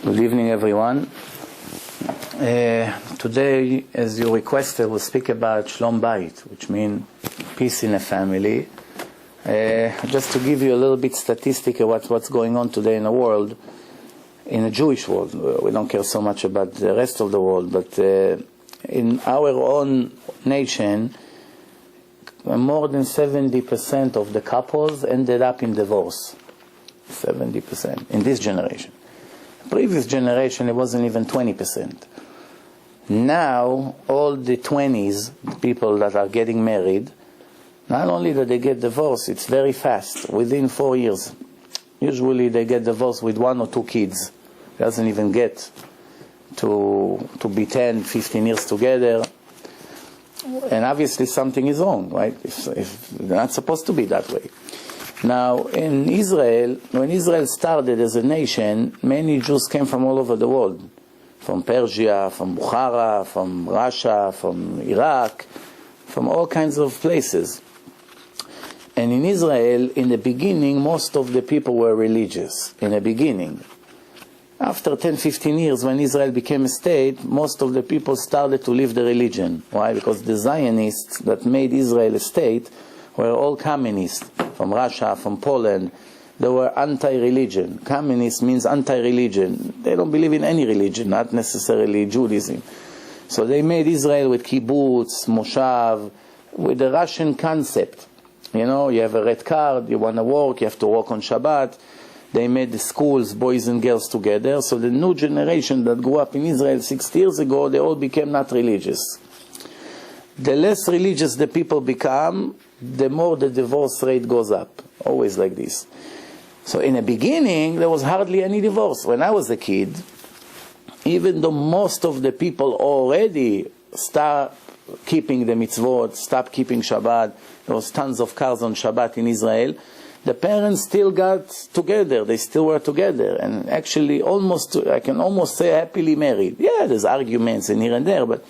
Good evening, everyone. Today, as you requested, we'll speak about Shlom Bayit, which means peace in a family. Just to give you a little bit statistic of what's going on today in the world, in the Jewish world. We don't care so much about the rest of the world, but in our own nation, more than 70% of the couples ended up in divorce. 70% in this generation. Previous generation, it wasn't even 20%. Now, all the 20s, people that are getting married, not only that they get divorced, it's very fast, within 4 years. Usually they get divorced with 1 or 2 kids. It doesn't even get to be 10, 15 years together. And obviously something is wrong, right? If they're not supposed to be that way. Now, in Israel, when Israel started as a nation, many Jews came from all over the world. From Persia, from Bukhara, from Russia, from Iraq, from all kinds of places. And in Israel, in the beginning, most of the people were religious. In the beginning. After 10, 15 years, when Israel became a state, most of the people started to leave the religion. Why? Because the Zionists that made Israel a state were all communists. From Russia, from Poland. They were anti-religion. Communist means anti-religion. They don't believe in any religion, not necessarily Judaism. So they made Israel with kibbutz, moshav, with the Russian concept. You know, you have a red card, you want to work, you have to work on Shabbat. They made the schools, boys and girls together. So the new generation that grew up in Israel 60 years ago, they all became not religious. The less religious the people become, the more the divorce rate goes up. Always like this. So in the beginning, there was hardly any divorce. When I was a kid, even though most of the people already stopped keeping the mitzvot, stopped keeping Shabbat, there was tons of cars on Shabbat in Israel, the parents still got together. They still were together. And actually, I can almost say happily married. Yeah, there's arguments in here and there, but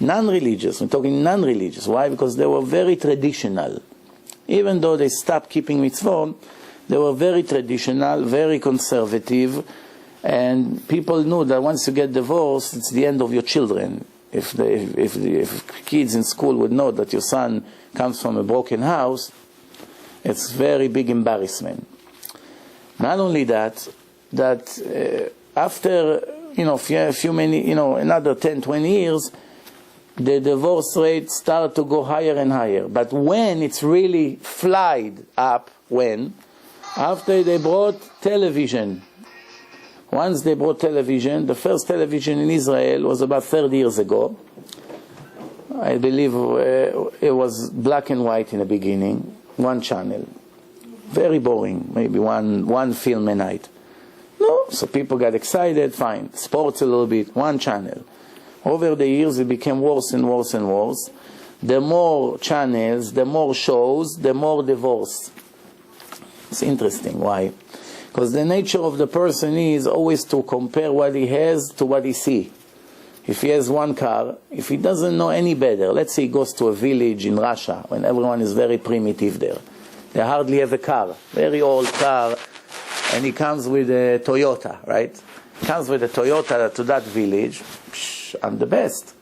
non-religious. We're talking non-religious. Why? Because they were very traditional. Even though they stopped keeping mitzvot, they were very traditional, very conservative, and people knew that once you get divorced, it's the end of your children. If kids in school would know that your son comes from a broken house, it's very big embarrassment. Not only that after another 10, 20 years, the divorce rate started to go higher and higher. But when it's really flied up, after they brought television. Once they brought television, the first television in Israel was about 30 years ago. I believe it was black and white in the beginning, 1 channel. Very boring, maybe one film a night. No, so people got excited, fine. Sports a little bit, 1 channel. Over the years, it became worse and worse and worse. The more channels, the more shows, the more divorce. It's interesting. Why? Because the nature of the person is always to compare what he has to what he sees. If he has 1 car, if he doesn't know any better, let's say he goes to a village in Russia, when everyone is very primitive there. They hardly have a car, very old car, and he comes with a Toyota, right? Comes with a Toyota to that village. I'm the best.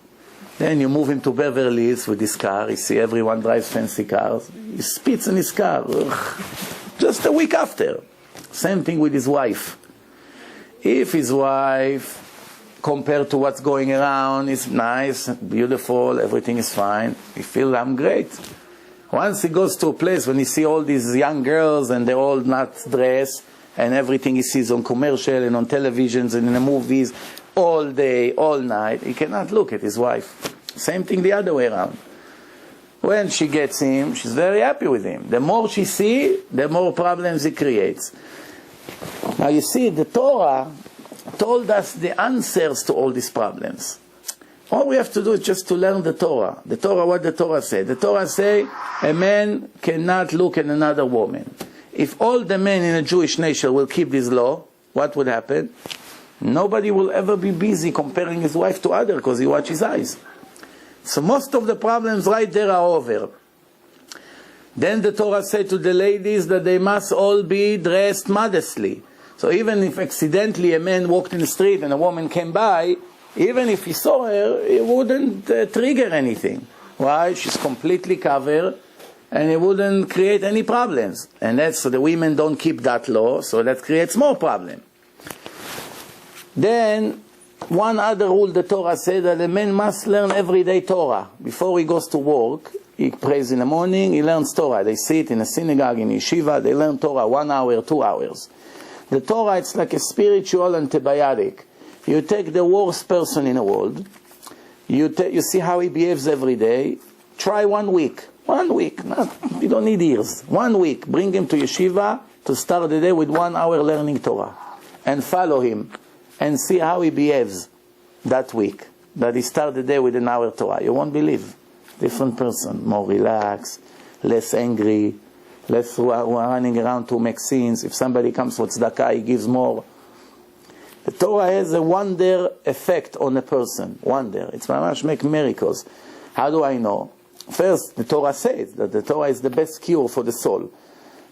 Then you move him to Beverly Hills with his car. You see everyone drives fancy cars. He spits in his car. Ugh. Just a week after. Same thing with his wife. If his wife, compared to what's going around, is nice, beautiful, everything is fine, he feels I'm great. Once he goes to a place when he sees all these young girls and they're all not dressed, and everything he sees on commercial and on televisions and in the movies, all day, all night, he cannot look at his wife. Same thing the other way around. When she gets him, she's very happy with him. The more she sees, the more problems he creates. Now you see, the Torah told us the answers to all these problems. All we have to do is just to learn the Torah. The Torah, what the Torah said. The Torah say, a man cannot look at another woman. If all the men in a Jewish nation will keep this law, what would happen? Nobody will ever be busy comparing his wife to others because he watches his eyes. So most of the problems right there are over. Then the Torah said to the ladies that they must all be dressed modestly. So even if accidentally a man walked in the street and a woman came by, even if he saw her, it wouldn't trigger anything. Why? She's completely covered, and it wouldn't create any problems. And that's so the women don't keep that law, so that creates more problem. Then, one other rule the Torah said that a man must learn everyday Torah. Before he goes to work, he prays in the morning, he learns Torah. They sit in a synagogue, in yeshiva, they learn Torah 1 hour, 2 hours. The Torah, it's like a spiritual antibiotic. You take the worst person in the world, you see how he behaves every day, try 1 week. 1 week, you don't need years. 1 week, bring him to yeshiva to start the day with 1 hour learning Torah. And follow him, and see how he behaves that week. That he started the day with an hour Torah. You won't believe. Different person, more relaxed, less angry, less running around to make scenes. If somebody comes for tzedakah, he gives more. The Torah has a wonder effect on a person. Wonder. It's mamash make miracles. How do I know? First, the Torah says that the Torah is the best cure for the soul.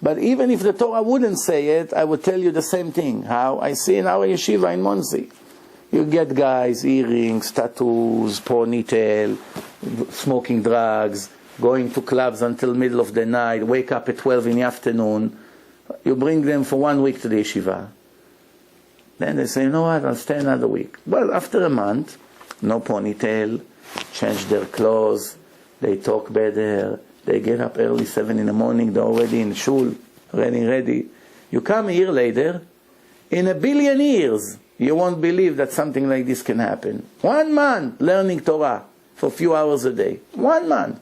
But even if the Torah wouldn't say it, I would tell you the same thing. How? I see in our yeshiva in Monsey. You get guys, earrings, tattoos, ponytail, smoking drugs, going to clubs until middle of the night, wake up at 12 in the afternoon. You bring them for 1 week to the yeshiva. Then they say, you know what, I'll stay another week. Well, after a month, no ponytail, change their clothes, they talk better, they get up early, 7 in the morning, they're already in shul, ready. You come a year later, in a billion years, you won't believe that something like this can happen. 1 month learning Torah for a few hours a day. 1 month.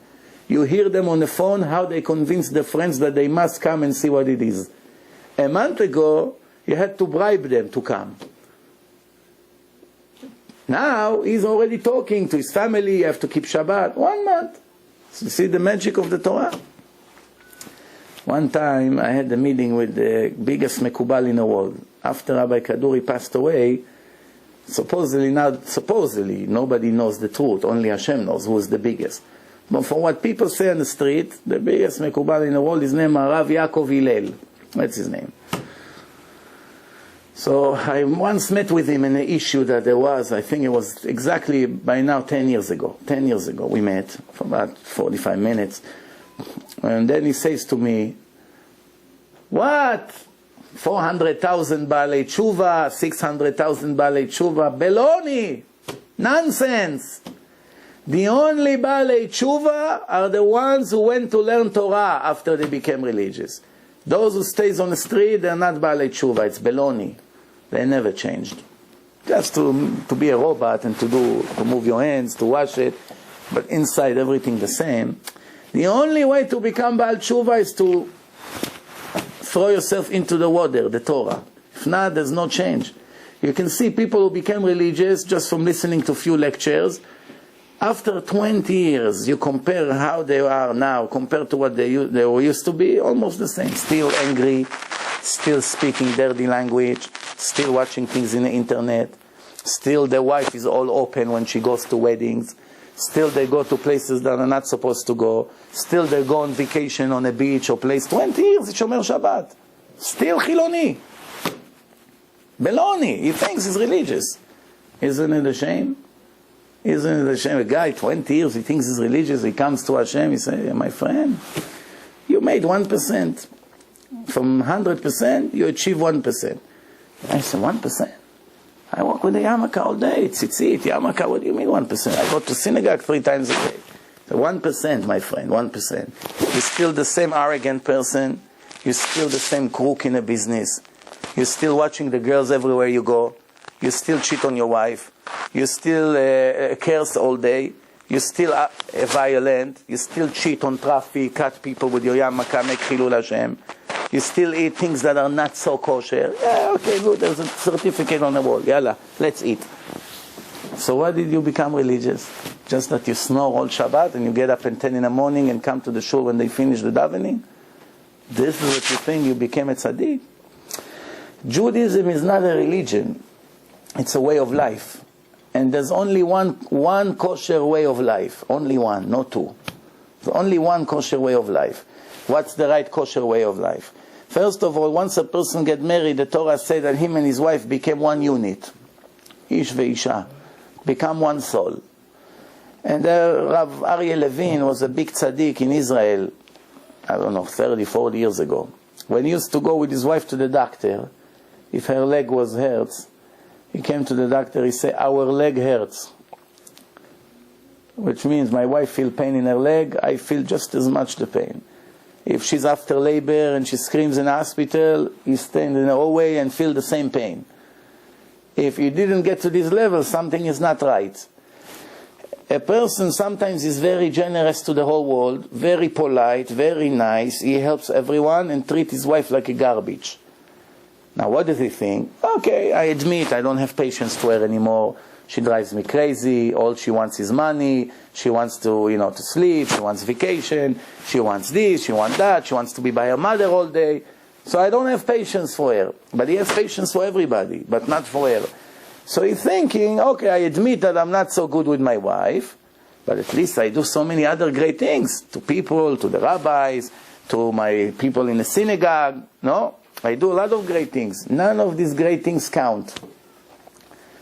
You hear them on the phone, how they convince their friends that they must come and see what it is. A month ago, you had to bribe them to come. Now, he's already talking to his family, you have to keep Shabbat. 1 month. So you see the magic of the Torah? One time, I had a meeting with the biggest Mekubal in the world. After Rabbi Kaduri passed away, supposedly, nobody knows the truth, only Hashem knows who is the biggest. But from what people say on the street, the biggest Mekubal in the world is named Rav Yaakov Hillel. That's his name. So I once met with him in an issue that there was, I think it was exactly by now 10 years ago. 10 years ago we met for about 45 minutes. And then he says to me, what? 400,000 Baalei Tshuva, 600,000 Baalei Tshuva, Beloni! Nonsense! The only Baalei Tshuva are the ones who went to learn Torah after they became religious. Those who stays on the street, they're not Baalei Tshuva, it's Beloni. They never changed. Just to be a robot and to move your hands, to wash it, but inside everything the same. The only way to become Baal Tshuva is to throw yourself into the water, the Torah. If not, there's no change. You can see people who became religious just from listening to few lectures. After 20 years, you compare how they are now compared to what they were used to be, almost the same. Still angry, still speaking dirty language, still watching things in the internet, still the wife is all open when she goes to weddings, still they go to places that are not supposed to go, still they go on vacation on a beach or place. 20 years, it's Shomer Shabbat. Still Chiloni. Beloni. He thinks he's religious. Isn't it a shame? Isn't it a shame? A guy, 20 years, he thinks he's religious, he comes to Hashem, he says, my friend, you made 1%. From 100%, you achieve 1%. I said, 1%? I walk with a yarmulke all day, tzitzit, yarmulke, what do you mean 1%? I go to synagogue 3 times a day. So 1%, my friend, 1%. You're still the same arrogant person, you're still the same crook in a business, you're still watching the girls everywhere you go, you still cheat on your wife, you still curse all day, you still violent, you still cheat on traffic, cut people with your yarmulke, make chilul Hashem, you still eat things that are not so kosher. Yeah, okay, good, there's a certificate on the wall. Yalla, let's eat. So why did you become religious? Just that you snore all Shabbat and you get up at 10 in the morning and come to the shul when they finish the davening? This is what you think you became a tzaddik? Judaism is not a religion. It's a way of life. And there's only one kosher way of life. Only one, not two. There's only one kosher way of life. What's the right kosher way of life? First of all, once a person get married, the Torah said that him and his wife became one unit. Ish ve'isha. Become one soul. And Rav Aryeh Levin was a big tzaddik in Israel, I don't know, 30, 40 years ago. When he used to go with his wife to the doctor, if her leg was hurt, he came to the doctor, he said, our leg hurts. Which means my wife feels pain in her leg, I feel just as much the pain. If she's after labor and she screams in the hospital, he stands in the hallway and feel the same pain. If you didn't get to this level, something is not right. A person sometimes is very generous to the whole world, very polite, very nice, he helps everyone and treats his wife like a garbage. Now what does he think? Okay, I admit I don't have patience for her anymore. She drives me crazy. All she wants is money. She wants to, to sleep. She wants vacation. She wants this. She wants that. She wants to be by her mother all day. So I don't have patience for her. But he has patience for everybody, but not for her. So he's thinking, okay, I admit that I'm not so good with my wife, but at least I do so many other great things to people, to the rabbis, to my people in the synagogue. No? I do a lot of great things. None of these great things count.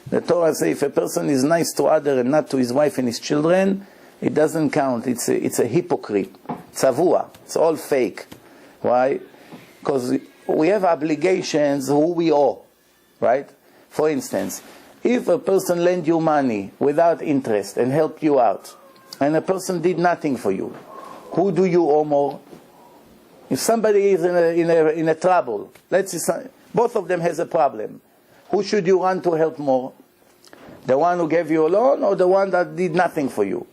The Torah says if a person is nice to others and not to his wife and his children, it doesn't count. It's a hypocrite. Tzavua. It's all fake. Why? Because we have obligations who we owe. Right? For instance, if a person lend you money without interest and help you out, and a person did nothing for you, who do you owe more? If somebody is in a trouble, let's say both of them has a problem, who should you run to help more? The one who gave you a loan or the one that did nothing for you?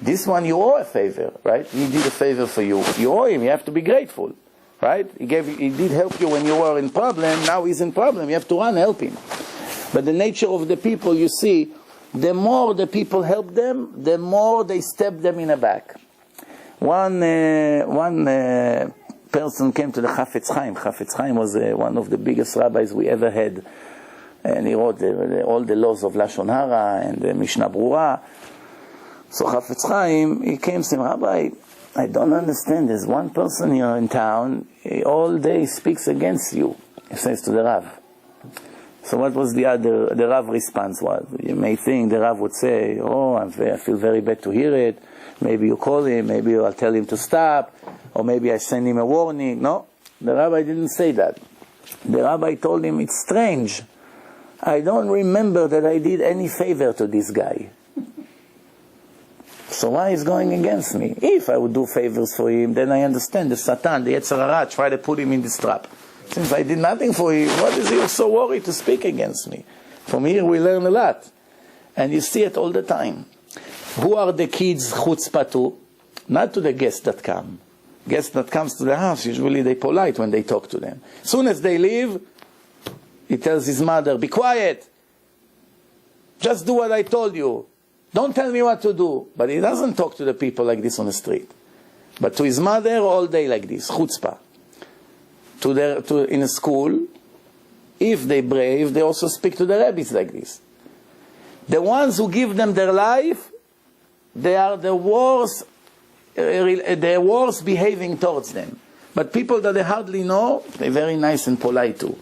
This one you owe a favor, right? He did a favor for you. You owe him. You have to be grateful, right? He did help you when you were in problem. Now he's in problem. You have to run and help him. But the nature of the people, you see, the more the people help them, the more they step them in the back. One person came to the Chafetz Chaim. Chafetz Chaim was one of the biggest rabbis we ever had. And he wrote all the laws of Lashon Hara and the Mishnah Brura. So Chafetz Chaim, he came to him, Rabbi, I don't understand. There's one person here in town, he all day speaks against you. He says to the Rav. So what was the Rav response was? You may think the Rav would say, oh, I feel very bad to hear it. Maybe you call him, maybe I'll tell him to stop, or maybe I send him a warning. No, the Rabbi didn't say that. The Rabbi told him, it's strange. I don't remember that I did any favor to this guy. So why is going against me? If I would do favors for him, then I understand the Satan, the Yetzer Hara, try to put him in this trap. Since I did nothing for him, what is he so worried to speak against me? From here we learn a lot. And you see it all the time. Who are the kids chutzpah to? Not to the guests that come. Guests that comes to the house, usually they polite when they talk to them. As soon as they leave, he tells his mother, be quiet. Just do what I told you. Don't tell me what to do. But he doesn't talk to the people like this on the street. But to his mother, all day like this, chutzpah. In a school, if they brave, they also speak to the rabbis like this. The ones who give them their life, they are the worst behaving towards them. But people that they hardly know, they're very nice and polite too.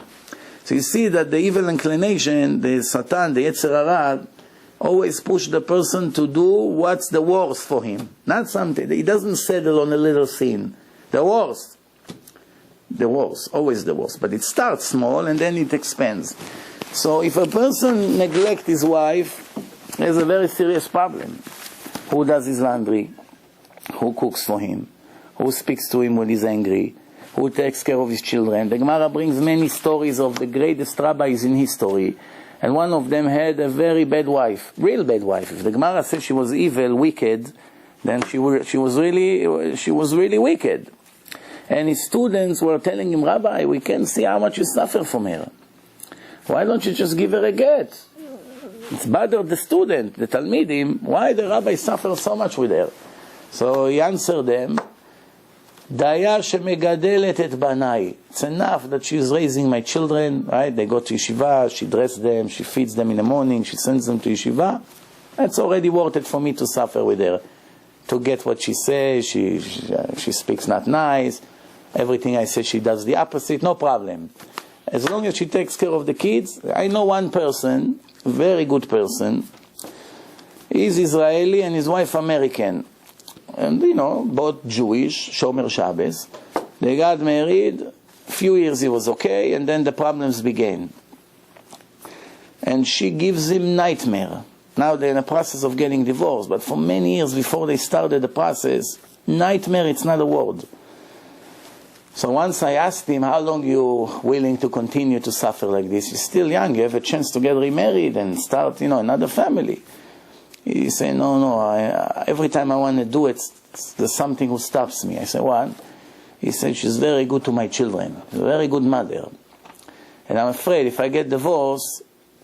So you see that the evil inclination, the Satan, the Yetzer Hara, always push the person to do what's the worst for him. Not something, he doesn't settle on a little sin. The worst. The worst, always the worst. But it starts small and then it expands. So if a person neglects his wife, there's a very serious problem. Who does his laundry? Who cooks for him? Who speaks to him when he's angry? Who takes care of his children? The Gemara brings many stories of the greatest rabbis in history. And one of them had a very bad wife, real bad wife. If the Gemara says she was evil, wicked, then she was really wicked. And his students were telling him, Rabbi, we can see how much you suffer from her. Why don't you just give her a get? It's bothered the student, the Talmidim, why the Rabbi suffers so much with her? So he answered them, Daya shemegadelet et banai. It's enough that she's raising my children, right? They go to yeshiva, she dresses them, she feeds them in the morning, she sends them to yeshiva. That's already worth it for me to suffer with her. To get what she says, she speaks not nice. Everything I say, she does the opposite, no problem. As long as she takes care of the kids. I know one person, very good person. He's Israeli and his wife American. And both Jewish, Shomer Shabbos. They got married, few years he was okay, and then the problems began. And she gives him nightmare. Now they're in the process of getting divorced, but for many years before they started the process, nightmare, it's not a word. So once I asked him, how long you willing to continue to suffer like this? You're still young, you have a chance to get remarried and start, another family. He said, no, every time I want to do it, there's something who stops me. I said, what? He said, she's very good to my children, a very good mother. And I'm afraid if I get divorced,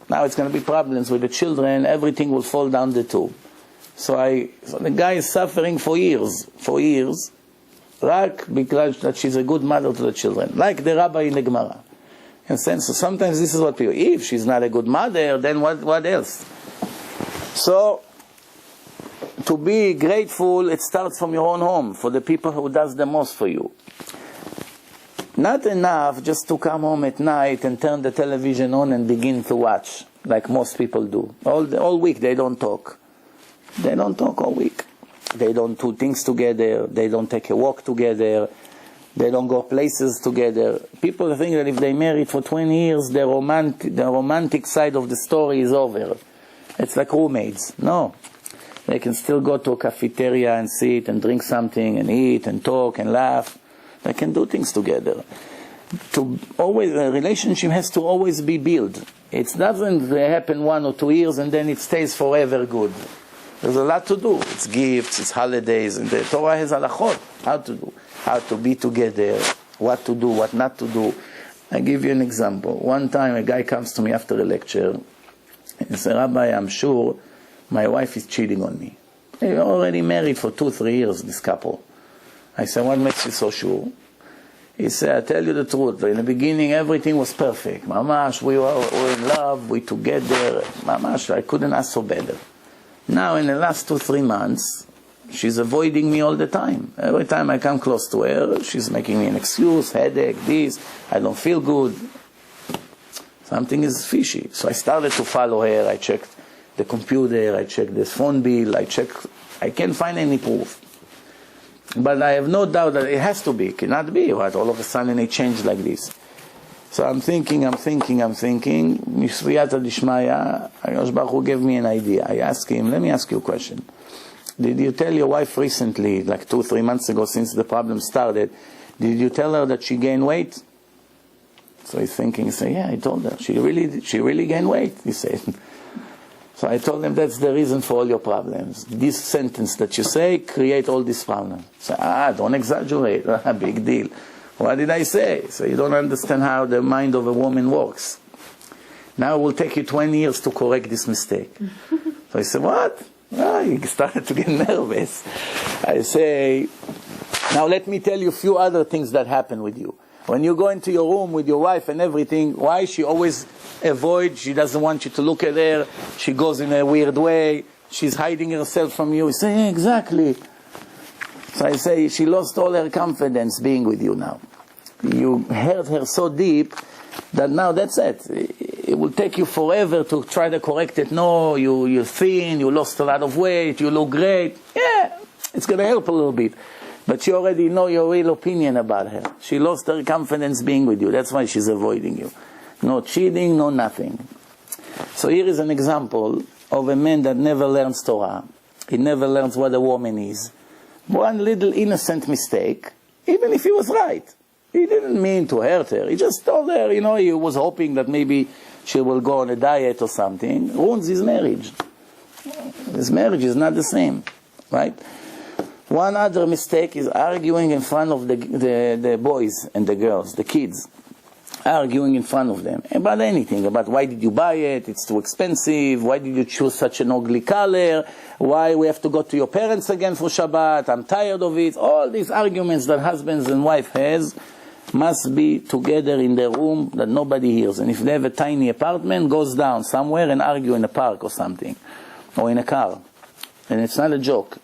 now it's going to be problems with the children, everything will fall down the tube. So the guy is suffering for years, like because that she's a good mother to the children, like the rabbi in the Gemara. And so sometimes this is what people, if she's not a good mother, then what else? So, to be grateful, it starts from your own home, for the people who does the most for you. Not enough just to come home at night and turn the television on and begin to watch, like most people do. All week they don't talk. They don't talk all week. They don't do things together. They don't take a walk together. They don't go places together. People think that if they married for 20 years, the romantic side of the story is over. It's like roommates. No. They can still go to a cafeteria and sit and drink something and eat and talk and laugh. They can do things together. A relationship has to always be built. It doesn't happen 1 or 2 years and then it stays forever good. There's a lot to do. It's gifts, it's holidays, and the Torah has halachot. How to be together, what to do, what not to do. I give you an example. One time a guy comes to me after a lecture and says, Rabbi, I'm sure my wife is cheating on me. They're already married for 2-3 years, this couple. I said, what makes you so sure? He said, I tell you the truth. In the beginning, everything was perfect. Mamash, we were in love, we together. Mamash, I couldn't ask for better. Now, in the last 2-3 months, she's avoiding me all the time. Every time I come close to her, she's making me an excuse, headache, this, I don't feel good. Something is fishy. So I started to follow her. I checked the computer, I checked the phone bill, I can't find any proof. But I have no doubt that it has to be. It cannot be. Right? All of a sudden it changed like this. So I'm thinking. Misriyata Dishmaya, Yosh Baruch Hu gave me an idea. I asked him, let me ask you a question. Did you tell your wife recently, like 2-3 months ago since the problem started, did you tell her that she gained weight? So he's thinking, he said, yeah, I told her. She really gained weight, he said. So I told him that's the reason for all your problems. This sentence that you say create all these problems. So, don't exaggerate. Big deal. What did I say? So you don't understand how the mind of a woman works. Now it will take you 20 years to correct this mistake. So I said, what? He started to get nervous. I say, now let me tell you a few other things that happen with you. When you go into your room with your wife and everything, why she always avoids, she doesn't want you to look at her, she goes in a weird way, she's hiding herself from you. You say, yeah, exactly. So I say, she lost all her confidence being with you now. You hurt her so deep that now that's it. It will take you forever to try to correct it. No, you're thin, you lost a lot of weight, you look great. Yeah, it's going to help a little bit. But you already know your real opinion about her. She lost her confidence being with you. That's why she's avoiding you. No cheating, no nothing. So here is an example of a man that never learns Torah. He never learns what a woman is. One little innocent mistake, even if he was right. He didn't mean to hurt her. He just told her, he was hoping that maybe she will go on a diet or something. Ruins his marriage. His marriage is not the same, right? One other mistake is arguing in front of the boys and the girls, the kids. Arguing in front of them about anything, about why did you buy it, it's too expensive, why did you choose such an ugly color, why we have to go to your parents again for Shabbat, I'm tired of it. All these arguments that husbands and wife has must be together in their room that nobody hears. And if they have a tiny apartment, goes down somewhere and argue in a park or something, or in a car. And it's not a joke.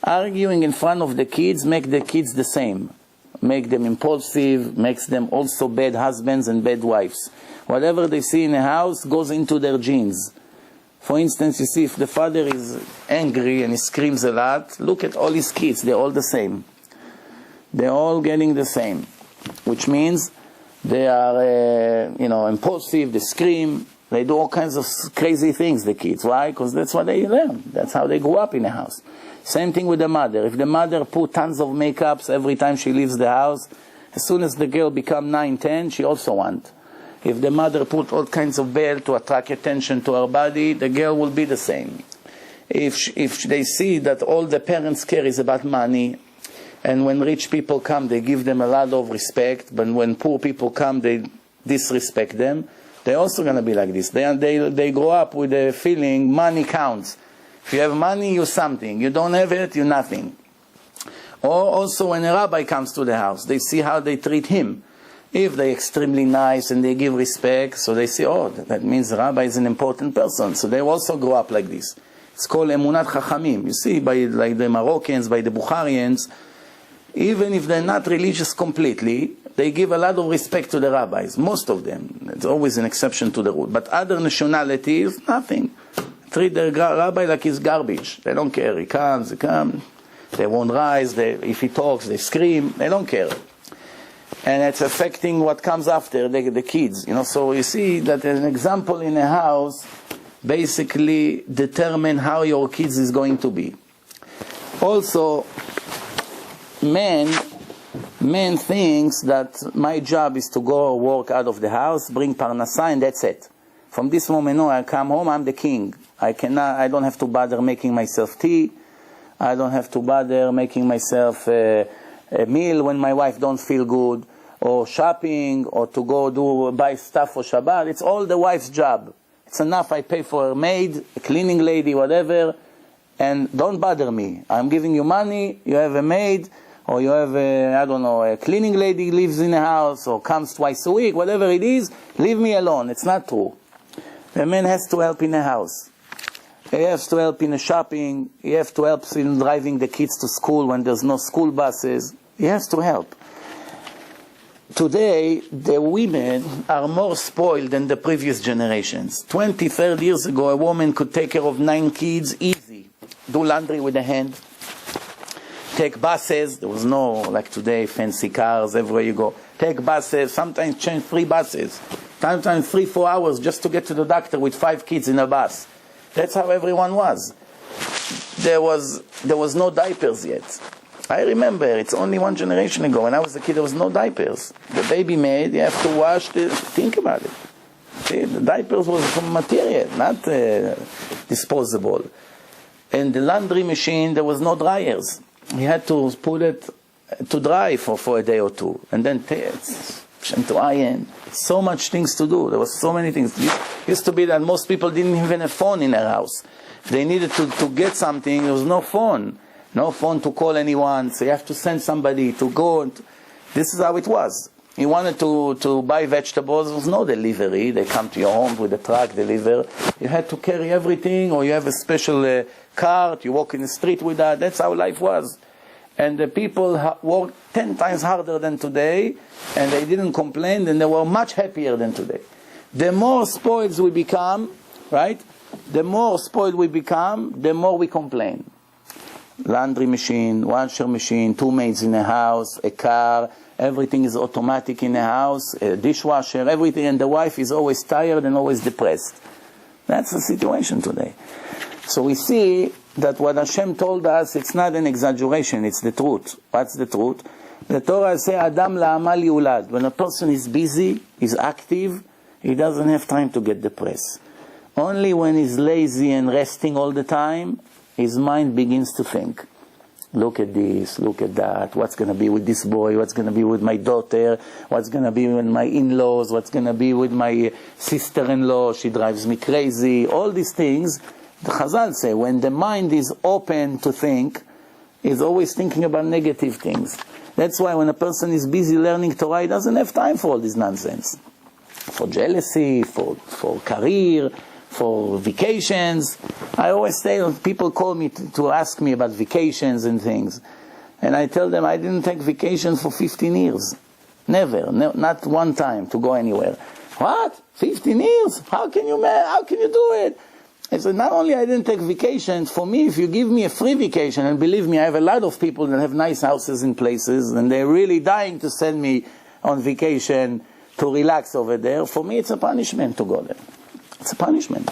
Arguing in front of the kids make the kids the same. make them impulsive, makes them also bad husbands and bad wives. Whatever they see in a house goes into their genes. For instance, you see, if the father is angry and he screams a lot, look at all his kids, they're all the same. They're all getting the same, which means they are, impulsive, they scream, they do all kinds of crazy things, the kids. Why? Because that's what they learn. That's how they grew up in a house. Same thing with the mother. If the mother put tons of makeups every time she leaves the house, as soon as the girl becomes 9, 10, she also wants. If the mother put all kinds of veil to attract attention to her body, the girl will be the same. If they see that all the parents care is about money, and when rich people come, they give them a lot of respect, but when poor people come, they disrespect them, they're also going to be like this. They grow up with the feeling money counts. If you have money, you're something. You don't have it, you're nothing. Or also when a rabbi comes to the house, they see how they treat him. If they're extremely nice and they give respect, so they say, oh, that means the rabbi is an important person. So they also grow up like this. It's called emunat chachamim. You see, by like the Moroccans, by the Bukharians, even if they're not religious completely, they give a lot of respect to the rabbis. Most of them. It's always an exception to the rule. But other nationalities, nothing. Treat the rabbi like he's garbage. They don't care. He comes, they come. They won't rise. If he talks, they scream. They don't care. And it's affecting what comes after, the kids. So you see that an example in a house basically determine how your kids is going to be. Also, man thinks that my job is to go work out of the house, bring parnasa, and that's it. From this moment on, I come home, I'm the king. I don't have to bother making myself tea. I don't have to bother making myself a meal when my wife don't feel good, or shopping, or to go buy stuff for Shabbat. It's all the wife's job. It's enough I pay for a maid, a cleaning lady, whatever, and don't bother me. I'm giving you money, you have a maid, or you have a cleaning lady lives in a house, or comes twice a week, whatever it is, leave me alone. It's not true. The man has to help in the house. He has to help in the shopping. He has to help in driving the kids to school when there's no school buses. He has to help. Today, the women are more spoiled than the previous generations. 20, 30 years ago, a woman could take care of 9 kids easy. Do laundry with a hand. Take buses. There was no, like today, fancy cars everywhere you go. Take buses. Sometimes change 3 buses. Sometimes 3-4 hours just to get to the doctor with 5 kids in a bus. That's how everyone was. There was no diapers yet. I remember, it's only 1 generation ago. When I was a kid, there was no diapers. The baby made, you have to wash think about it. See, the diapers was from material, not disposable. And the laundry machine, there was no dryers. You had to put it to dry for a day or two. And then to iron. So much things to do. There was so many things. It used to be that most people didn't even have a phone in their house. If they needed to get something, there was no phone. No phone to call anyone, so you have to send somebody to go. This is how it was. You wanted to buy vegetables, there was no delivery. They come to your home with a truck, deliver. You had to carry everything, or you have a special cart, you walk in the street with that. That's how life was. And the people worked 10 times harder than today, and they didn't complain, and they were much happier than today. The more spoiled we become, right? The more spoiled we become, the more we complain. Laundry machine, washer machine, 2 maids in a house, a car, everything is automatic in a house, a dishwasher, everything, and the wife is always tired and always depressed. That's the situation today. So we see that what Hashem told us, it's not an exaggeration, it's the truth. What's the truth? The Torah says, Adam la'amal yulad. When a person is busy, is active, he doesn't have time to get depressed. Only when he's lazy and resting all the time, his mind begins to think. Look at this, look at that, what's going to be with this boy, what's going to be with my daughter, what's going to be with my in-laws, what's going to be with my sister-in-law, she drives me crazy, all these things. The Chazal say, when the mind is open to think, he's always thinking about negative things. That's why when a person is busy learning Torah, he doesn't have time for all this nonsense. For jealousy, for career, for vacations. I always say, people call me to ask me about vacations and things. And I tell them I didn't take vacation for 15 years. Never, not one time to go anywhere. What? 15 years? How can you do it? I said, not only I didn't take vacation, for me, if you give me a free vacation, and believe me, I have a lot of people that have nice houses in places, and they're really dying to send me on vacation to relax over there. For me, it's a punishment to go there. It's a punishment.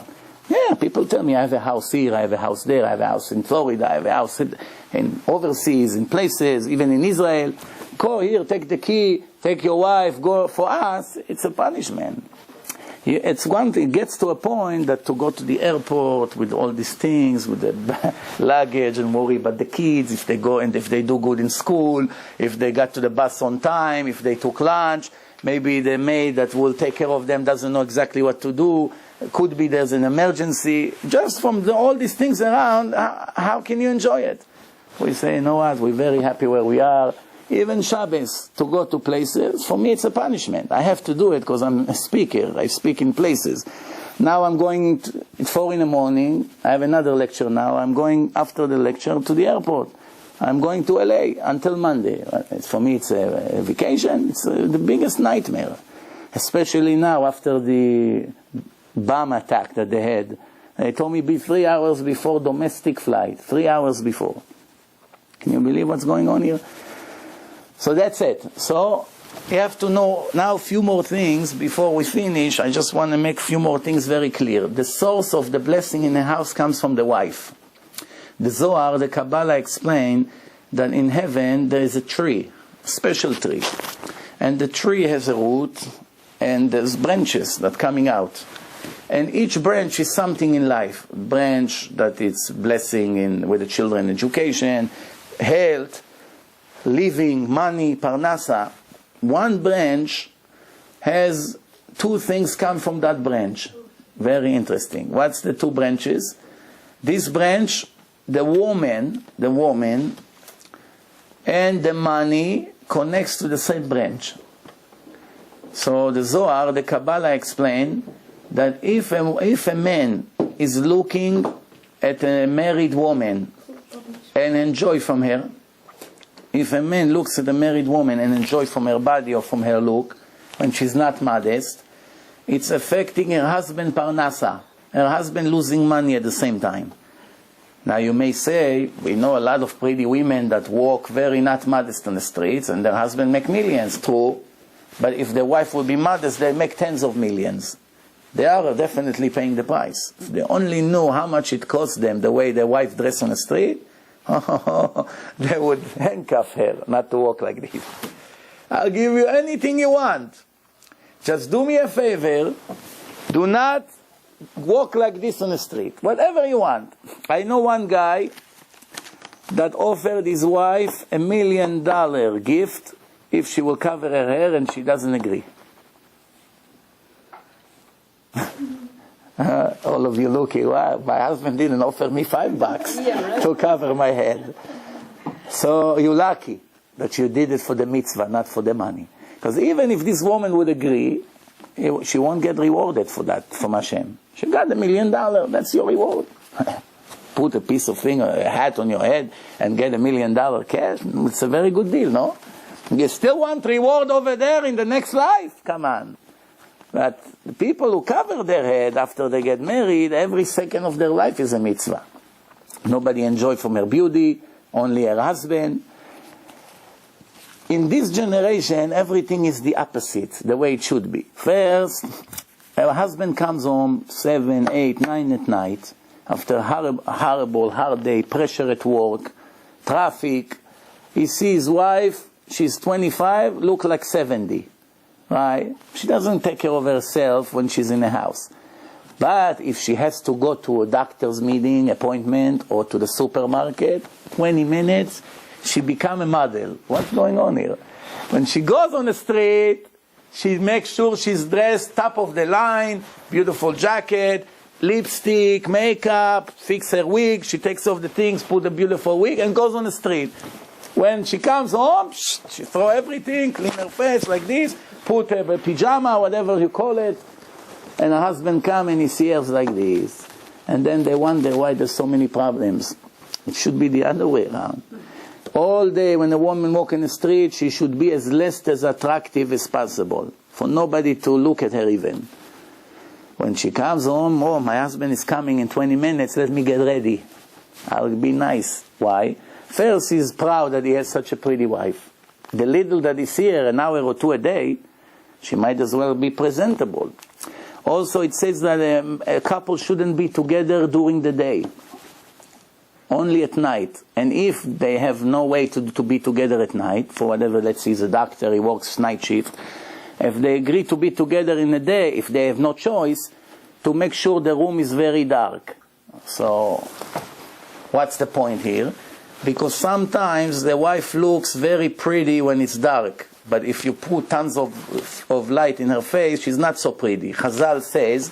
Yeah, people tell me I have a house here, I have a house there, I have a house in Florida, I have a house in overseas, in places, even in Israel. Go here, take the key, take your wife, go. For us, it's a punishment. It's one thing, it gets to a point that to go to the airport with all these things, with the luggage and worry about the kids, if they go and if they do good in school, if they got to the bus on time, if they took lunch, maybe the maid that will take care of them doesn't know exactly what to do, could be there's an emergency. Just from all these things around, how can you enjoy it? We say, you know what, we're very happy where we are. Even Shabbos, to go to places, for me it's a punishment. I have to do it because I'm a speaker. I speak in places. Now I'm going at 4 in the morning. I have another lecture now. I'm going after the lecture to the airport. I'm going to LA until Monday. For me it's a vacation. It's the biggest nightmare. Especially now after the bomb attack that they had. They told me 3 hours before domestic flight. 3 hours before. Can you believe what's going on here? So that's it. So you have to know now a few more things before we finish. I just want to make a few more things very clear. The source of the blessing in the house comes from the wife. The Zohar, the Kabbalah explain that in heaven there is a tree, a special tree. And the tree has a root and there's branches that are coming out. And each branch is something in life. Branch that it's blessing with the children, education, health, living, money, parnasa. One branch has 2 things come from that branch. Very interesting. What's the 2 branches? This branch, the woman and the money connects to the same branch. So the Zohar, the Kabbalah explain that if a man is looking at a married woman and enjoy from her, if a man looks at a married woman and enjoys from her body or from her look, when she's not modest, it's affecting her husband parnasa, her husband losing money at the same time. Now you may say, we know a lot of pretty women that walk very not modest on the streets and their husband make millions, true, but if their wife will be modest, they make tens of millions. They are definitely paying the price. If they only knew how much it costs them the way their wife dress on the street, they would handcuff her not to walk like this. I'll give you anything you want. Just do me a favor. Do not walk like this on the street. Whatever you want. I know one guy that offered his wife $1 million gift if she will cover her hair, and she doesn't agree. All of you looking, wow, my husband didn't offer me $5 to cover my head. So you're lucky that you did it for the mitzvah, not for the money. Because even if this woman would agree, she won't get rewarded for that from Hashem. She got $1 million, that's your reward. Put a piece of thing, a hat on your head and get $1 million cash, it's a very good deal, no? You still want reward over there in the next life? Come on. But the people who cover their head after they get married, every second of their life is a mitzvah. Nobody enjoys from her beauty, only her husband. In this generation, everything is the opposite, the way it should be. First, her husband comes home 7, 8, 9 at night, after a horrible, hard day, pressure at work, traffic. He sees his wife, she's 25, look like 70. Right? She doesn't take care of herself when she's in the house. But if she has to go to a doctor's meeting, appointment, or to the supermarket, 20 minutes, she become a model. What's going on here? When she goes on the street, she makes sure she's dressed top of the line, beautiful jacket, lipstick, makeup, fix her wig, she takes off the things, put a beautiful wig, and goes on the street. When she comes home, she throw everything, clean her face like this, put a pajama, whatever you call it, and her husband come and he sees her like this. And then they wonder why there's so many problems. It should be the other way around. All day when a woman walks in the street, she should be as less as attractive as possible, for nobody to look at her even. When she comes home, oh, my husband is coming in 20 minutes, let me get ready. I'll be nice. Why? First, he's proud that he has such a pretty wife. The little that is here, an hour or two a day, she might as well be presentable. Also, it says that a couple shouldn't be together during the day, only at night. And if they have no way to be together at night, for whatever, let's say he's a doctor, he works night shift, if they agree to be together in the day, if they have no choice, to make sure the room is very dark. So, what's the point here? Because sometimes the wife looks very pretty when it's dark, but if you put tons of light in her face, she's not so pretty. Chazal says,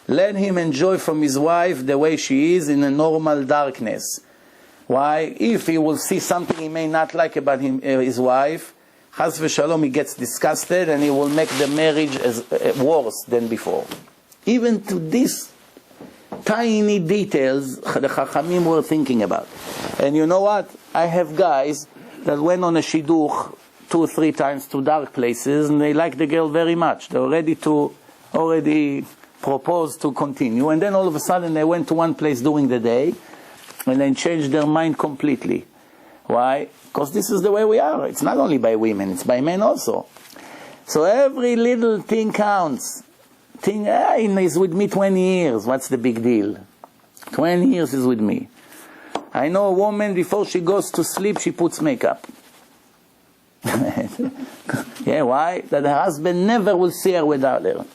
let him enjoy from his wife the way she is in a normal darkness. Why? If he will see something he may not like about his wife, Chas v'shalom, he gets disgusted and he will make the marriage worse than before. Even to these tiny details the Chachamim were thinking about. And you know what? I have guys that went on a shidduch 2 or 3 times to dark places and they like the girl very much. They're ready to already propose to continue. And then all of a sudden they went to one place during the day and then changed their mind completely. Why? Because this is the way we are. It's not only by women, it's by men also. So every little thing counts. He's with me 20 years. What's the big deal? 20 years is with me. I know a woman, before she goes to sleep, she puts makeup. Yeah, why? That her husband never will see her without her.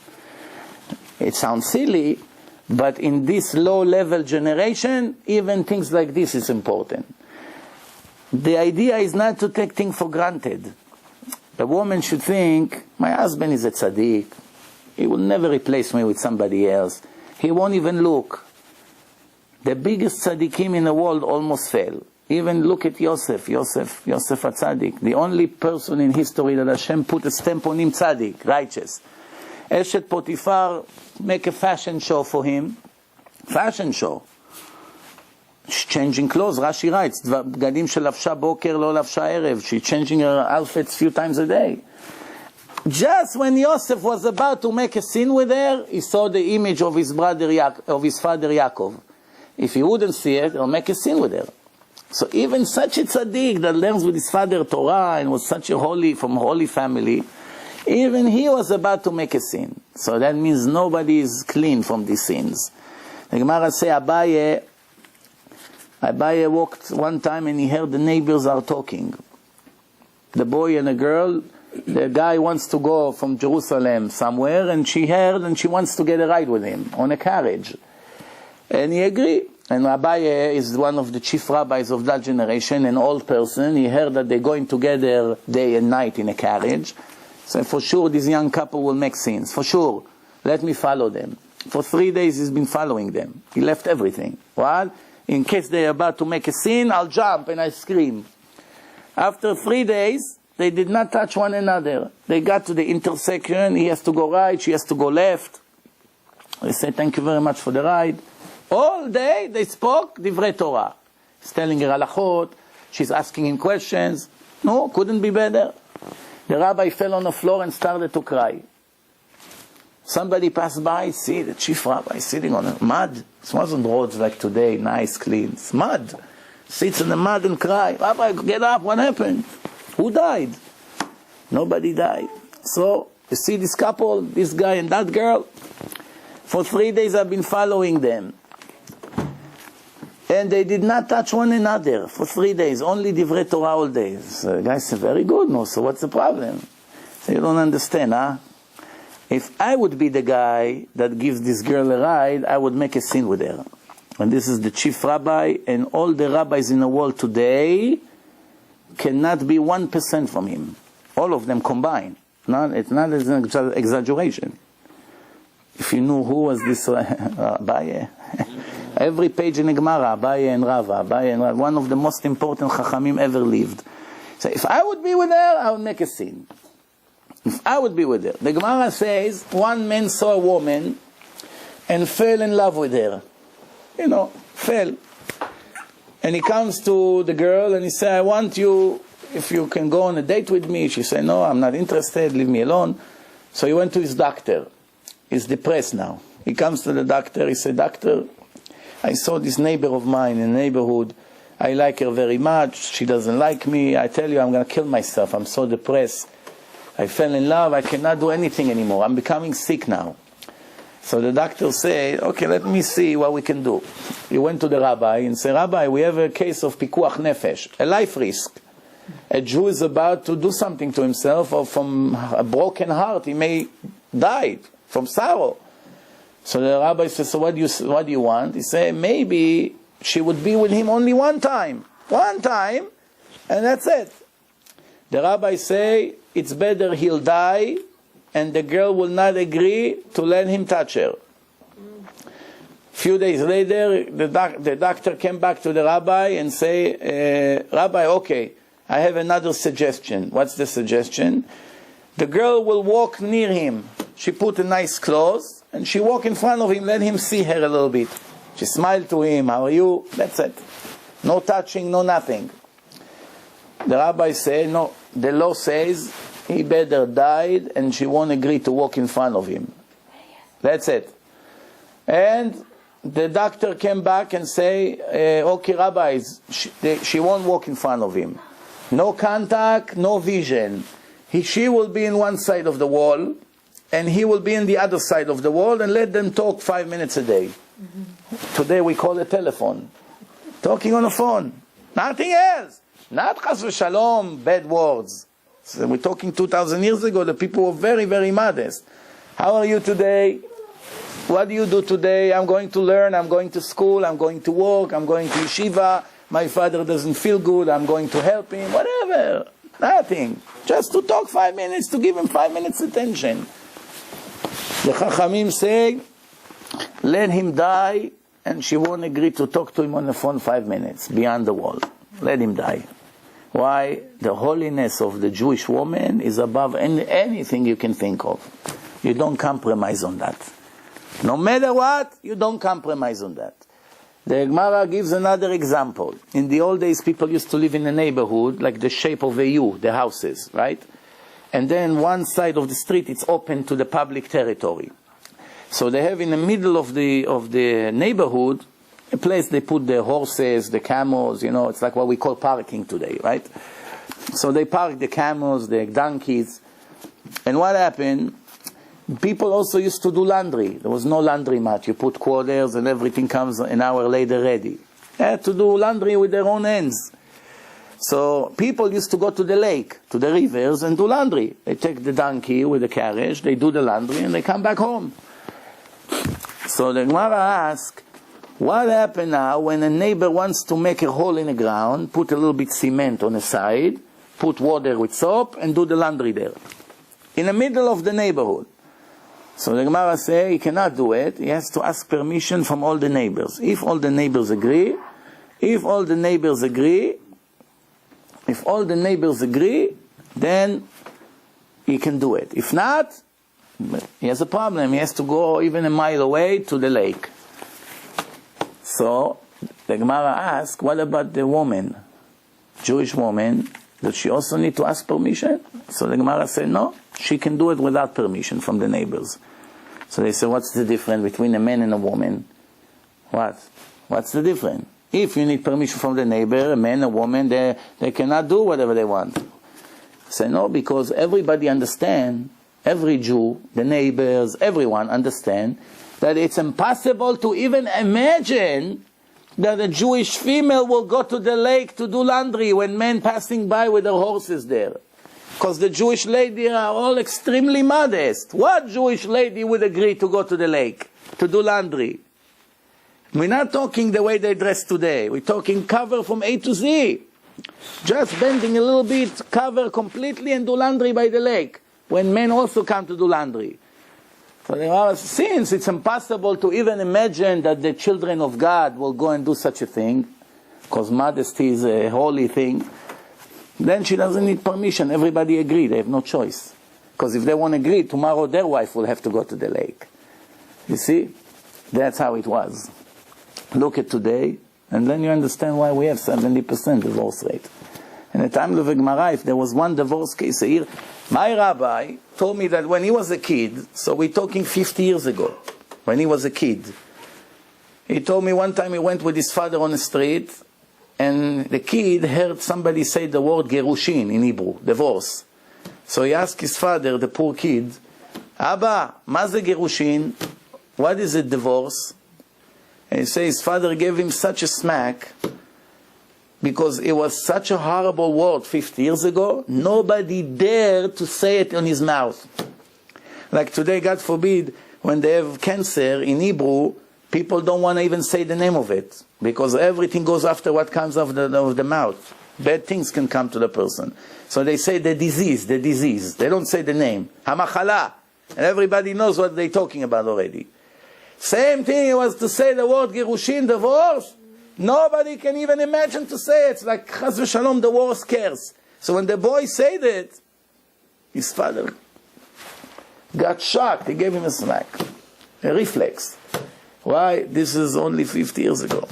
It sounds silly, but in this low-level generation, even things like this is important. The idea is not to take things for granted. The woman should think, my husband is a tzaddik. He will never replace me with somebody else. He won't even look. The biggest tzaddikim in the world almost fell. Even look at Yosef HaTzaddik. The only person in history that Hashem put a stamp on him, tzaddik, righteous. Eshet Potiphar make a fashion show for him. Fashion show. Changing clothes, Rashi writes, בגדים שלבשה בוקר לא לבשה ערב. She's changing her outfits few times a day. Just when Yosef was about to make a scene with her, he saw the image of his father Yaakov. If he wouldn't see it, he'll make a scene with her. So even such a tzaddik that learns with his father Torah and was such a from a holy family, even he was about to make a sin. So that means nobody is clean from these sins. The Gemara says Abaye walked one time and he heard the neighbors are talking. The boy and the girl, the guy wants to go from Jerusalem somewhere and she heard and she wants to get a ride with him on a carriage. And he agreed. And Abaye is one of the chief rabbis of that generation, an old person. He heard that they're going together day and night in a carriage. So for sure this young couple will make sins. For sure. Let me follow them. For 3 days he's been following them. He left everything. What? In case they're about to make a sin, I'll jump and I scream. After 3 days, they did not touch one another. They got to the intersection. He has to go right, she has to go left. They said, thank you very much for the ride. All day they spoke divrei Torah. He's telling her halachot. She's asking him questions. No, couldn't be better. The rabbi fell on the floor and started to cry. Somebody passed by, see the chief rabbi sitting on the mud. It wasn't roads like today, nice, clean. It's mud. Sits in the mud and cry. Rabbi, get up, what happened? Who died? Nobody died. So, you see this couple, this guy and that girl? For 3 days I've been following them. And they did not touch one another for 3 days. Only divrei Torah all day. So the guy said, very good, no, so what's the problem? So you don't understand, huh? If I would be the guy that gives this girl a ride, I would make a scene with her. And this is the chief rabbi, and all the rabbis in the world today cannot be 1% from him. All of them combined. It's not an exaggeration. If you knew who was this Abaye. Every page in the Gemara, Abaye and Rava, one of the most important Chachamim ever lived. So if I would be with her, I would make a scene. If I would be with her. The Gemara says, one man saw a woman and fell in love with her. Fell. And he comes to the girl and he says, I want you, if you can go on a date with me. She said, no, I'm not interested, leave me alone. So he went to his doctor. He's depressed now. He comes to the doctor, he said, doctor, I saw this neighbor of mine in the neighborhood. I like her very much. She doesn't like me. I tell you, I'm going to kill myself. I'm so depressed. I fell in love. I cannot do anything anymore. I'm becoming sick now. So the doctor said, okay, let me see what we can do. He went to the rabbi and said, Rabbi, we have a case of pikuach nefesh, a life risk. A Jew is about to do something to himself, or from a broken heart, he may die from sorrow. So the rabbi says, so what do you want? He said, maybe she would be with him only one time, and that's it. The rabbi say, it's better he'll die, and the girl will not agree to let him touch her. Few days later, the doctor came back to the rabbi and say, Rabbi, okay, I have another suggestion. What's the suggestion? The girl will walk near him. She put a nice clothes, and she walk in front of him, let him see her a little bit. She smiled to him, how are you? That's it. No touching, no nothing. The rabbi said, no, the law says he better died and she won't agree to walk in front of him. That's it. And the doctor came back and say, okay, rabbis, she won't walk in front of him. No contact, no vision. She will be in one side of the wall, and he will be in the other side of the wall, and let them talk 5 minutes a day. Today we call it telephone. Talking on the phone. Nothing else. Not chas v'shalom, bad words. So we're talking 2,000 years ago, the people were very, very modest. How are you today? What do you do today? I'm going to learn, I'm going to school, I'm going to work, I'm going to yeshiva. My father doesn't feel good, I'm going to help him. Whatever. Nothing. Just to talk 5 minutes, to give him 5 minutes attention. The Chachamim say, let him die, and she won't agree to talk to him on the phone 5 minutes, beyond the wall. Let him die. Why? The holiness of the Jewish woman is above anything you can think of. You don't compromise on that. No matter what, you don't compromise on that. The Gemara gives another example. In the old days, people used to live in a neighborhood, like the shape of a U, the houses, right? And then one side of the street, it's open to the public territory. So they have in the middle of the neighborhood, a place they put the horses, the camels, it's like what we call parking today, right? So they park the camels, the donkeys. And what happened? People also used to do laundry. There was no laundry mat. You put quarters and everything comes an hour later ready. They had to do laundry with their own hands. So people used to go to the lake, to the rivers, and do laundry. They take the donkey with the carriage, they do the laundry, and they come back home. So the Gemara asks, what happens now when a neighbor wants to make a hole in the ground, put a little bit cement on the side, put water with soap, and do the laundry there? In the middle of the neighborhood. So the Gemara says he cannot do it. He has to ask permission from all the neighbors. If all the neighbors agree, then he can do it. If not, he has a problem. He has to go even a mile away to the lake. So the Gemara asks, what about the woman, Jewish woman? Does she also need to ask permission? So the Gemara said, no, she can do it without permission from the neighbors. So they say, what's the difference between a man and a woman? What's the difference? If you need permission from the neighbor, a man, a woman, they cannot do whatever they want. Say, no, because everybody understands, every Jew, the neighbors, everyone understand that it's impossible to even imagine that a Jewish female will go to the lake to do laundry when men passing by with their horses there. Because the Jewish ladies are all extremely modest. What Jewish lady would agree to go to the lake to do laundry? We're not talking the way they dress today. We're talking cover from A to Z. Just bending a little bit, cover completely, and do laundry by the lake, when men also come to do laundry. So since it's impossible to even imagine that the children of God will go and do such a thing, because modesty is a holy thing, then she doesn't need permission. Everybody agree. They have no choice. Because if they won't agree, tomorrow their wife will have to go to the lake. You see? That's how it was. Look at today. And then you understand why we have 70% divorce rate. In the time of the Gemara, if there was one divorce case a year, my rabbi told me that when he was a kid, so we're talking 50 years ago, when he was a kid, he told me one time he went with his father on the street, and the kid heard somebody say the word gerushin in Hebrew, divorce. So he asked his father, the poor kid, Abba, ma ze gerushin? What is a divorce? And he says his father gave him such a smack because it was such a horrible word 50 years ago, nobody dared to say it on his mouth. Like today, God forbid, when they have cancer in Hebrew, people don't want to even say the name of it because everything goes after what comes out of the mouth. Bad things can come to the person. So they say the disease, the disease. They don't say the name. Hamachala. And everybody knows what they're talking about already. Same thing, it was to say the word Girushin, divorce. Nobody can even imagine to say it. It's like Chaz v'Shalom, the worst curse. So when the boy said it, his father got shocked. He gave him a smack. A reflex. Why? This is only 50 years ago.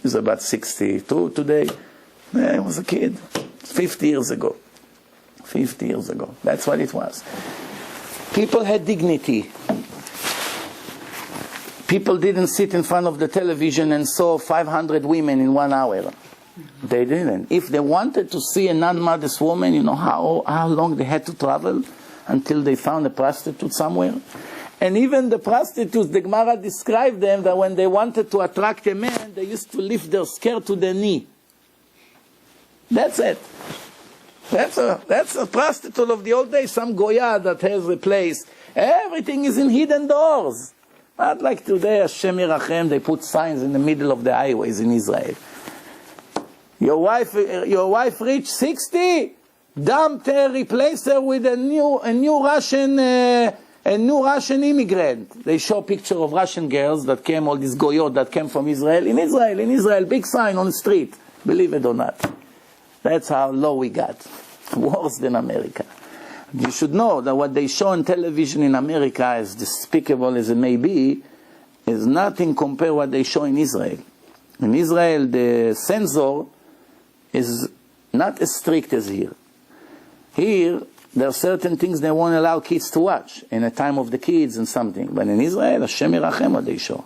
He's about 62 today. He was a kid. 50 years ago. 50 years ago. That's what it was. People had dignity. People didn't sit in front of the television and saw 500 women in 1 hour. They didn't. If they wanted to see a non-modest woman, you know how long they had to travel until they found a prostitute somewhere? And even the prostitutes, the Gemara described them that when they wanted to attract a man, they used to lift their skirt to their knee. That's it. That's a prostitute of the old days, some Goya that has a place. Everything is in hidden doors. Not like today, Hashem Yirachem, they put signs in the middle of the highways in Israel. Your wife reached 60? Dump her, replace her with a new Russian immigrant. They show picture of Russian girls that came, all these goyot that came from Israel. In Israel, big sign on the street. Believe it or not. That's how low we got. Worse than America. You should know that what they show on television in America, as despicable as it may be, is nothing compared to what they show in Israel. In Israel, the censor is not as strict as here. Here, there are certain things they won't allow kids to watch in a time of the kids and something. But in Israel, Hashem Yirachem, what they show.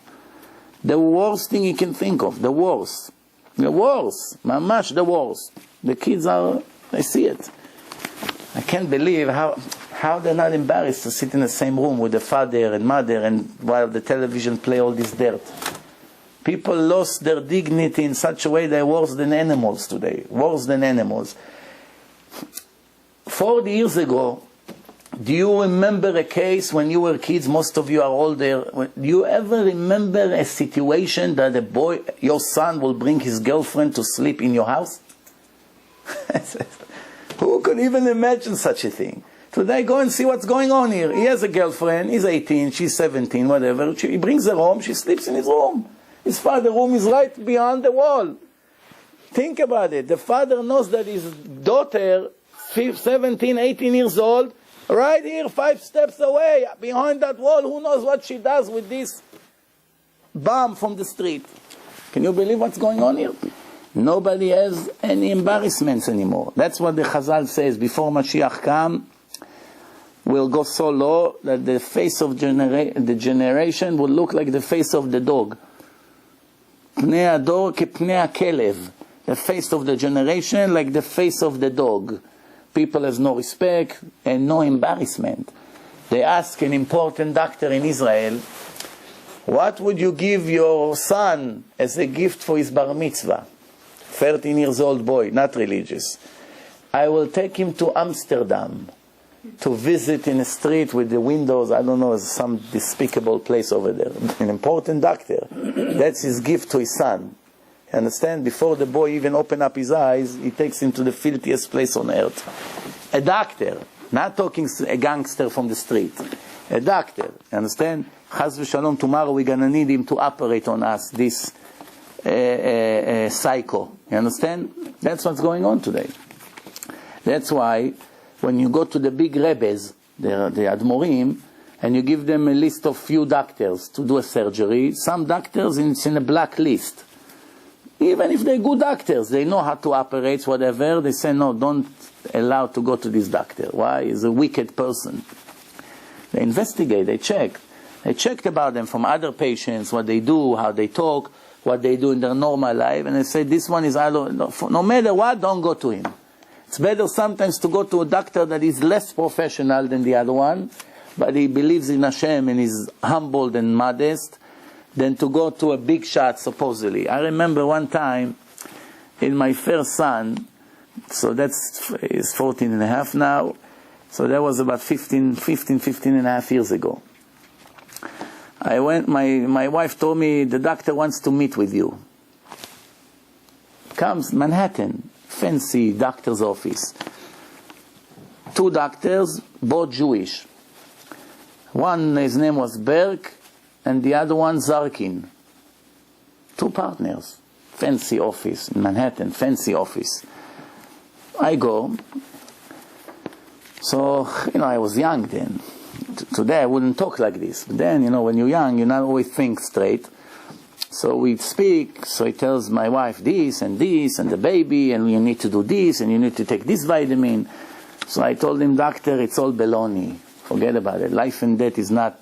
The worst thing you can think of, the worst. The worst. Mamash, the worst. The kids they see it. I can't believe how they're not embarrassed to sit in the same room with the father and mother and while the television play all this dirt. People lost their dignity in such a way they're worse than animals today. Worse than animals. 40 years ago, do you remember a case when you were kids, most of you are older, do you ever remember a situation that a boy, your son will bring his girlfriend to sleep in your house? Who could even imagine such a thing? Today, go and see what's going on here. He has a girlfriend, he's 18, she's 17, whatever. He brings her home, she sleeps in his room. His father's room is right beyond the wall. Think about it. The father knows that his daughter, 17, 18 years old, right here, 5 steps away, behind that wall, who knows what she does with this bomb from the street. Can you believe what's going on here? Nobody has any embarrassments anymore. That's what the Chazal says. Before Mashiach come, will go so low that the face of the generation will look like the face of the dog. Pnei ador kepnei hakelev. The face of the generation like the face of the dog. People have no respect and no embarrassment. They ask an important doctor in Israel, what would you give your son as a gift for his bar mitzvah? 13 years old boy, not religious. I will take him to Amsterdam to visit in a street with the windows, I don't know, some despicable place over there. An important doctor. That's his gift to his son. You understand? Before the boy even open up his eyes, he takes him to the filthiest place on earth. A doctor. Not talking a gangster from the street. A doctor. You understand? Chaz v'shalom, tomorrow we're going to need him to operate on us, this psycho. You understand? That's what's going on today. That's why when you go to the big rebbes, the admorim, and you give them a list of few doctors to do a surgery, some doctors it's in a black list. Even if they're good doctors, they know how to operate, whatever, they say, no, don't allow to go to this doctor. Why? He's a wicked person. They investigate, they check. They checked about them from other patients, what they do, how they talk, what they do in their normal life, and they say, this one is, no matter what, don't go to him. It's better sometimes to go to a doctor that is less professional than the other one, but he believes in Hashem and is humbled and modest, than to go to a big shot, supposedly. I remember one time, in my first son, so he's 14 and a half now, so that was about 15 and a half years ago. I went, my wife told me, the doctor wants to meet with you. Comes, Manhattan, fancy doctor's office. 2 doctors, both Jewish. One, his name was Berg, and the other one, Zarkin. 2 partners. Fancy office in Manhattan, fancy office. I go. So, I was young then. Today I wouldn't talk like this. But then, when you're young, you not always think straight. So we speak, so he tells my wife this, and the baby, and you need to do this, and you need to take this vitamin. So I told him, doctor, it's all baloney. Forget about it. Life and death is not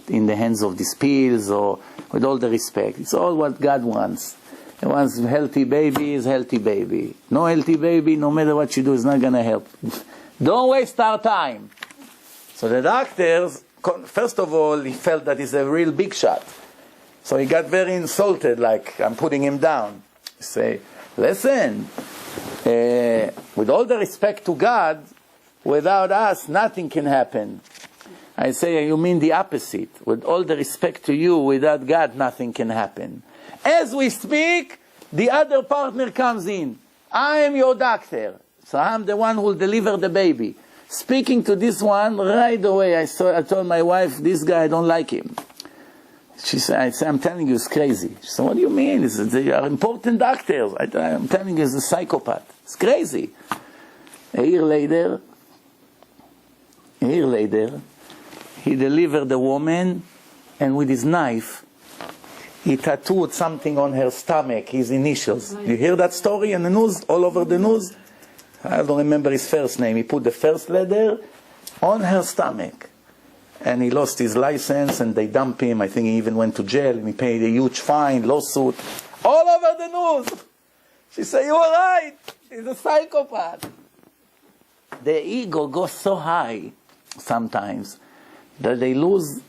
in the hands of these pills, or with all the respect. It's all what God wants. He wants a healthy baby is healthy baby. No healthy baby, no matter what you do, is not going to help. Don't waste our time. So the doctors, first of all, he felt that he's a real big shot. So he got very insulted, like, I'm putting him down. He say, listen, with all the respect to God, without us, nothing can happen. I say, you mean the opposite. With all the respect to you, without God, nothing can happen. As we speak, the other partner comes in. I am your doctor. So I'm the one who will deliver the baby. Speaking to this one, right away, I told my wife, this guy, I don't like him. She said, I'm telling you, it's crazy. She said, what do you mean? They are important doctors. I'm telling you, he's a psychopath. It's crazy. A year later, he delivered the woman, and with his knife, he tattooed something on her stomach, his initials. You hear that story in the news, all over the news? I don't remember his first name. He put the first letter on her stomach. And he lost his license, and they dumped him. I think he even went to jail, and he paid a huge fine, lawsuit. All over the news. She said, you are right. He's a psychopath. The ego goes so high sometimes that they lose,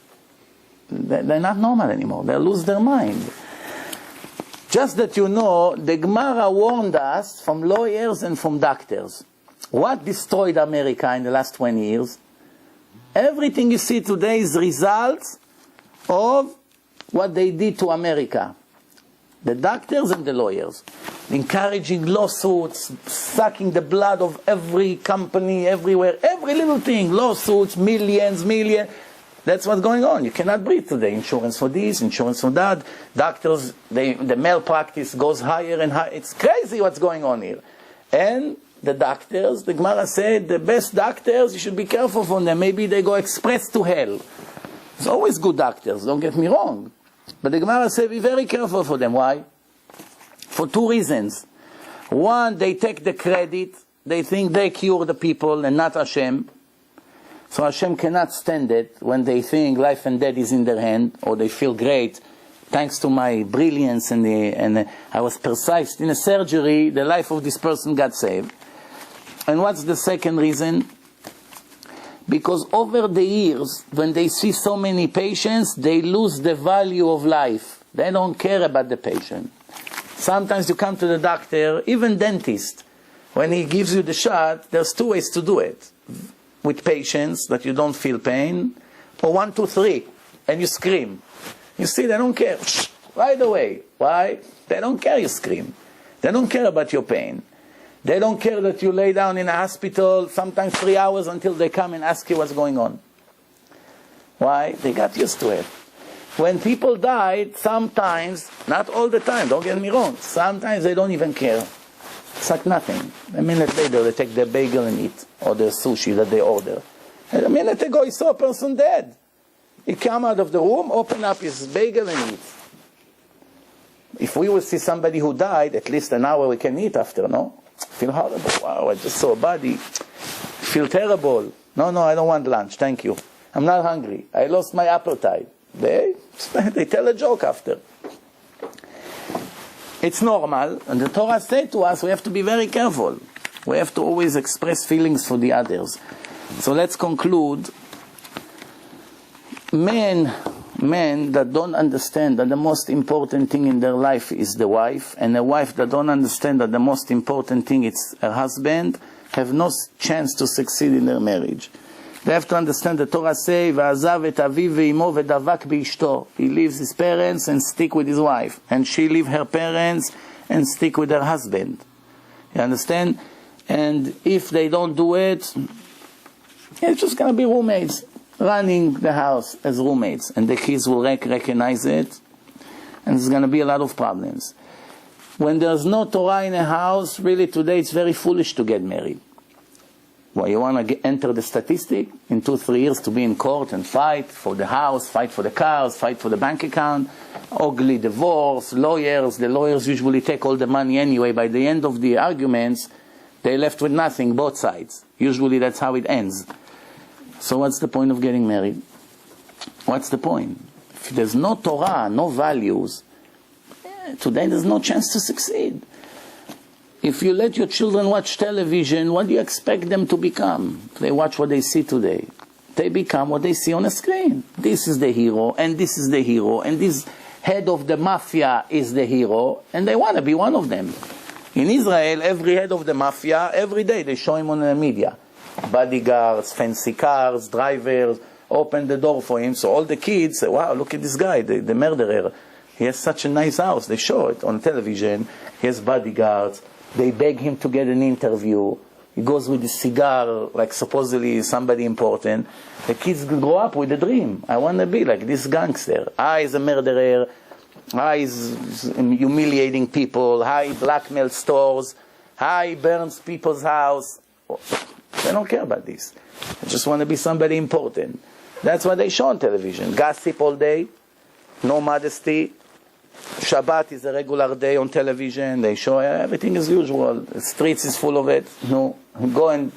they're not normal anymore. They lose their mind. Just that you know, the Gemara warned us from lawyers and from doctors. What destroyed America in the last 20 years? Everything you see today is results of what they did to America. The doctors and the lawyers. Encouraging lawsuits, sucking the blood of every company, everywhere, every little thing. Lawsuits, millions. That's what's going on. You cannot breathe today. Insurance for this, insurance for that. Doctors, the malpractice goes higher and higher. It's crazy what's going on here. And the doctors, the Gemara said, the best doctors, you should be careful from them. Maybe they go express to hell. There's always good doctors, don't get me wrong. But the Gemara said, be very careful for them. Why? For 2 reasons. One, they take the credit. They think they cure the people and not Hashem. So Hashem cannot stand it when they think life and death is in their hand, or they feel great. Thanks to my brilliance and I was precise in a surgery, the life of this person got saved. And what's the second reason? Because over the years, when they see so many patients, they lose the value of life. They don't care about the patient. Sometimes you come to the doctor, even dentist, when he gives you the shot, there's 2 ways to do it. With patients that you don't feel pain, or 1, 2, 3, and you scream. You see, they don't care. Right away. Why? They don't care you scream. They don't care about your pain. They don't care that you lay down in a hospital, sometimes 3 hours until they come and ask you what's going on. Why? They got used to it. When people died, sometimes, not all the time, don't get me wrong, sometimes they don't even care. It's like nothing. A minute later, they take their bagel and eat, or their sushi that they order. And a minute ago, he saw a person dead. He came out of the room, opened up his bagel and eat. If we will see somebody who died, at least an hour we can eat after, no? Feel horrible. Wow, I just saw a body. Feel terrible. No, I don't want lunch, thank you. I'm not hungry. I lost my appetite. They tell a joke after. It's normal, and the Torah said to us we have to be very careful. We have to always express feelings for the others. So let's conclude. Men that don't understand that the most important thing in their life is the wife, and a wife that don't understand that the most important thing is her husband, have no chance to succeed in their marriage. They have to understand the Torah say, "Va'azav et aviv ve'imo ve'davak be'ishto." He leaves his parents and stick with his wife, and she leave her parents and stick with her husband. You understand? And if they don't do it, it's just going to be roommates running the house as roommates, and the kids will recognize it, and there's going to be a lot of problems. When there's no Torah in a house, really today it's very foolish to get married. Well, you want to enter the statistic in 2-3 years to be in court and fight for the house, fight for the cars, fight for the bank account, ugly divorce, lawyers. The lawyers usually take all the money anyway. By the end of the arguments, they're left with nothing, both sides. Usually that's how it ends. So what's the point of getting married? What's the point? If there's no Torah, no values, today there's no chance to succeed. If you let your children watch television, what do you expect them to become? If they watch what they see today, they become what they see on a screen. This is the hero, and this is the hero, and this head of the mafia is the hero, and they want to be one of them. In Israel, every head of the mafia, every day they show him on the media. Bodyguards, fancy cars, drivers, open the door for him. So all the kids say, wow, look at this guy, the murderer. He has such a nice house. They show it on television. He has bodyguards. They beg him to get an interview. He goes with his cigar, like supposedly somebody important. The kids grow up with a dream. I want to be like this gangster. Is a murderer. Is humiliating people. Blackmails stores. Burns people's house. They don't care about this. They just want to be somebody important. That's what they show on television. Gossip all day. No modesty. Shabbat is a regular day on television. They show everything as usual. The streets is full of it. No, go and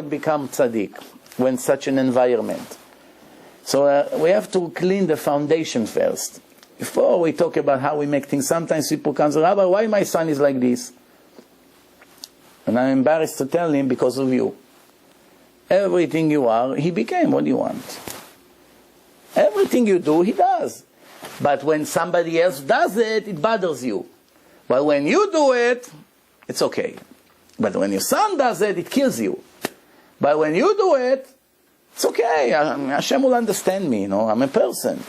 become tzaddik when such an environment. So we have to clean the foundation first. Before we talk about how we make things, sometimes people come and say, Rabbi, why my son is like this? And I'm embarrassed to tell him, because of you. Everything you are, he became what you want. Everything you do, he does. But when somebody else does it, it bothers you. But when you do it, it's okay. But when your son does it, it kills you. But when you do it, it's okay. Hashem will understand me, I'm a person.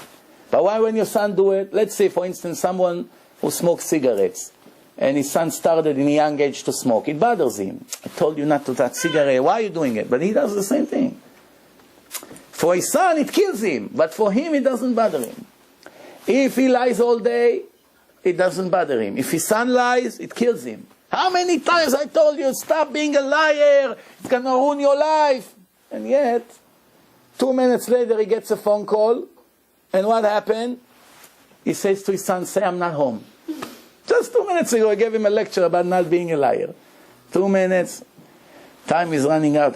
But why when your son do it? Let's say, for instance, someone who smokes cigarettes, and his son started in a young age to smoke. It bothers him. I told you not to touch cigarette. Why are you doing it? But he does the same thing. For his son, it kills him. But for him, it doesn't bother him. If he lies all day, it doesn't bother him. If his son lies, it kills him. How many times I told you, stop being a liar, it's going to ruin your life. And yet, 2 minutes later he gets a phone call, and what happened? He says to his son, say I'm not home. Just 2 minutes ago I gave him a lecture about not being a liar. 2 minutes, time is running out.